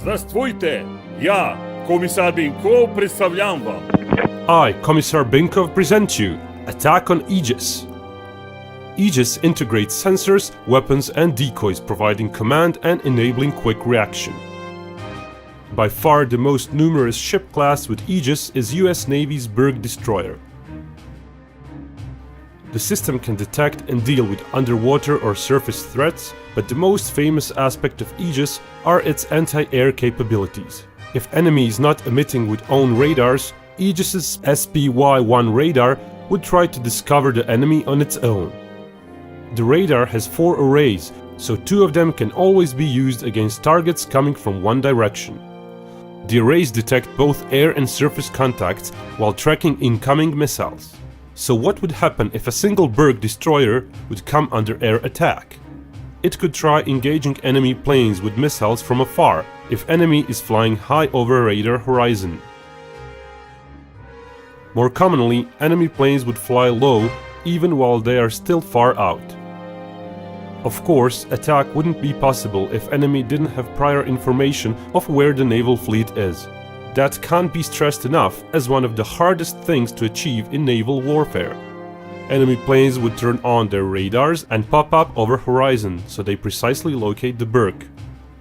Здравствуйте! Я, комисар Бинков, представлям вам. I, Commissar Binkov, present you Attack on Aegis. Aegis integrates sensors, weapons and decoys, providing command and enabling quick reaction. By far the most numerous ship class with Aegis is US Navy's Berg destroyer. The system can detect and deal with underwater or surface threats, but the most famous aspect of Aegis are its anti-air capabilities. If enemy is not emitting with own radars, Aegis's SPY-1 radar would try to discover the enemy on its own. The radar has 4 arrays, so 2 of them can always be used against targets coming from one direction. The arrays detect both air and surface contacts while tracking incoming missiles. So what would happen if a single Berg destroyer would come under air attack? It could try engaging enemy planes with missiles from afar if enemy is flying high over a radar horizon. More commonly, enemy planes would fly low even while they are still far out. Of course, attack wouldn't be possible if enemy didn't have prior information of where the naval fleet is. That can't be stressed enough as one of the hardest things to achieve in naval warfare. Enemy planes would turn on their radars and pop up over horizon, so they precisely locate the Berg.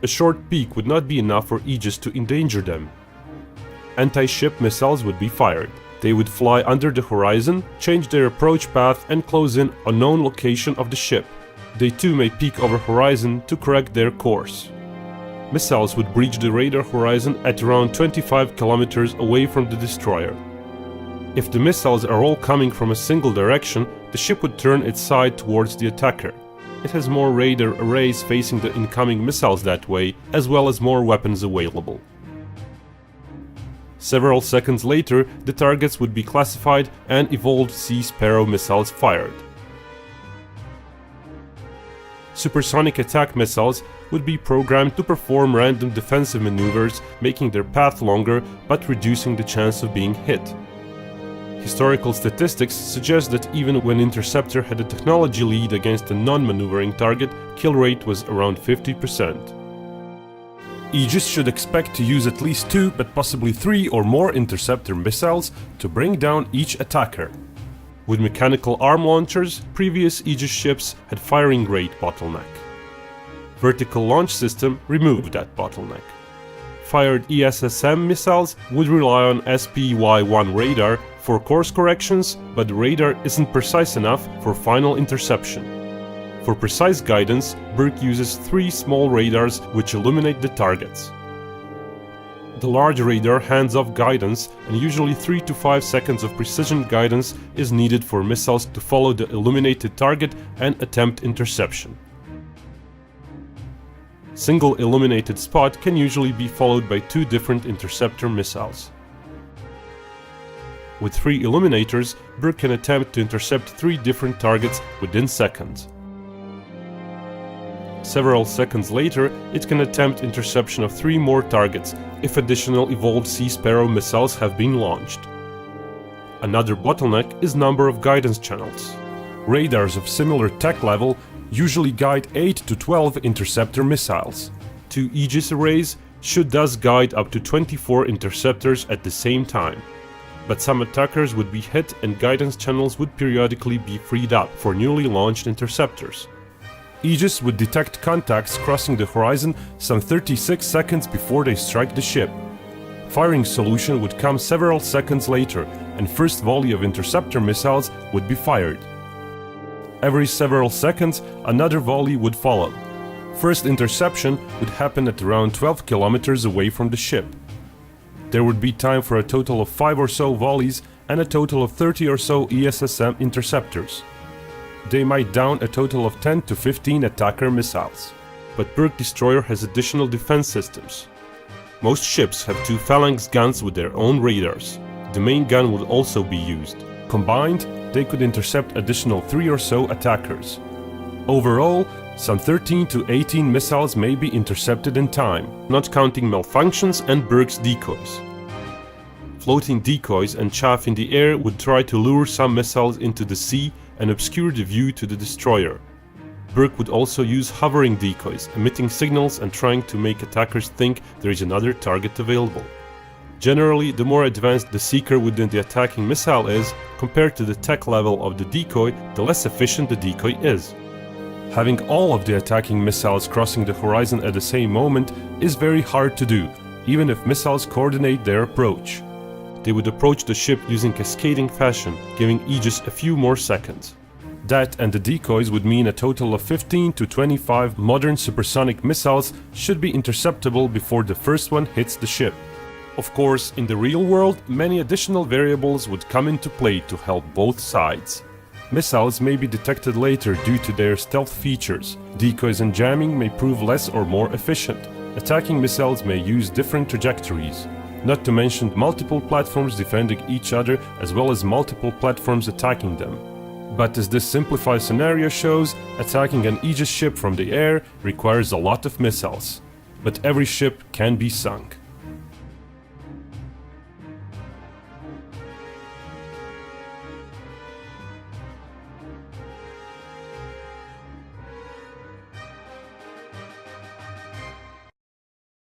A short peek would not be enough for Aegis to endanger them. Anti-ship missiles would be fired. They would fly under the horizon, change their approach path and close in on known location of the ship. They too may peek over horizon to correct their course. Missiles would breach the radar horizon at around 25 kilometers away from the destroyer. If the missiles are all coming from a single direction, the ship would turn its side towards the attacker. It has more radar arrays facing the incoming missiles that way, as well as more weapons available. Several seconds later, the targets would be classified and evolved Sea Sparrow missiles fired. Supersonic attack missiles would be programmed to perform random defensive maneuvers, making their path longer but reducing the chance of being hit. Historical statistics suggest that even when Interceptor had a technology lead against a non-maneuvering target, kill rate was around 50%. Aegis should expect to use at least 2 but possibly 3 or more Interceptor missiles to bring down each attacker. With mechanical arm launchers, previous Aegis ships had firing rate bottleneck. Vertical launch system removed that bottleneck. Fired ESSM missiles would rely on SPY-1 radar for course corrections, but the radar isn't precise enough for final interception. For precise guidance, Berg uses 3 small radars which illuminate the targets. The large radar hands off guidance, and usually 3 to 5 seconds of precision guidance is needed for missiles to follow the illuminated target and attempt interception. Single illuminated spot can usually be followed by 2 different interceptor missiles. With 3 illuminators, Berg can attempt to intercept 3 different targets within seconds. Several seconds later, it can attempt interception of 3 more targets if additional evolved Sea Sparrow missiles have been launched. Another bottleneck is number of guidance channels. Radars of similar tech level usually guide 8 to 12 interceptor missiles. 2 Aegis arrays should thus guide up to 24 interceptors at the same time. But some attackers would be hit and guidance channels would periodically be freed up for newly launched interceptors. Aegis would detect contacts crossing the horizon some 36 seconds before they strike the ship. Firing solution would come several seconds later, and first volley of interceptor missiles would be fired. Every several seconds, another volley would follow. First interception would happen at around 12 kilometers away from the ship. There would be time for a total of 5 or so volleys and a total of 30 or so ESSM interceptors. They might down a total of 10 to 15 attacker missiles. But Berg destroyer has additional defense systems. Most ships have 2 phalanx guns with their own radars. The main gun would also be used. Combined, they could intercept additional 3 or so attackers. Overall, some 13 to 18 missiles may be intercepted in time, not counting malfunctions and Berg's decoys. Floating decoys and chaff in the air would try to lure some missiles into the sea and obscure the view to the destroyer. Burke would also use hovering decoys, emitting signals and trying to make attackers think there is another target available. Generally, the more advanced the seeker within the attacking missile is, compared to the tech level of the decoy, the less efficient the decoy is. Having all of the attacking missiles crossing the horizon at the same moment is very hard to do, even if missiles coordinate their approach. They would approach the ship using cascading fashion, giving Aegis a few more seconds. That and the decoys would mean a total of 15 to 25 modern supersonic missiles should be interceptable before the first one hits the ship. Of course, in the real world, many additional variables would come into play to help both sides. Missiles may be detected later due to their stealth features. Decoys and jamming may prove less or more efficient. Attacking missiles may use different trajectories. Not to mention multiple platforms defending each other as well as multiple platforms attacking them. But as this simplified scenario shows, attacking an Aegis ship from the air requires a lot of missiles. But every ship can be sunk.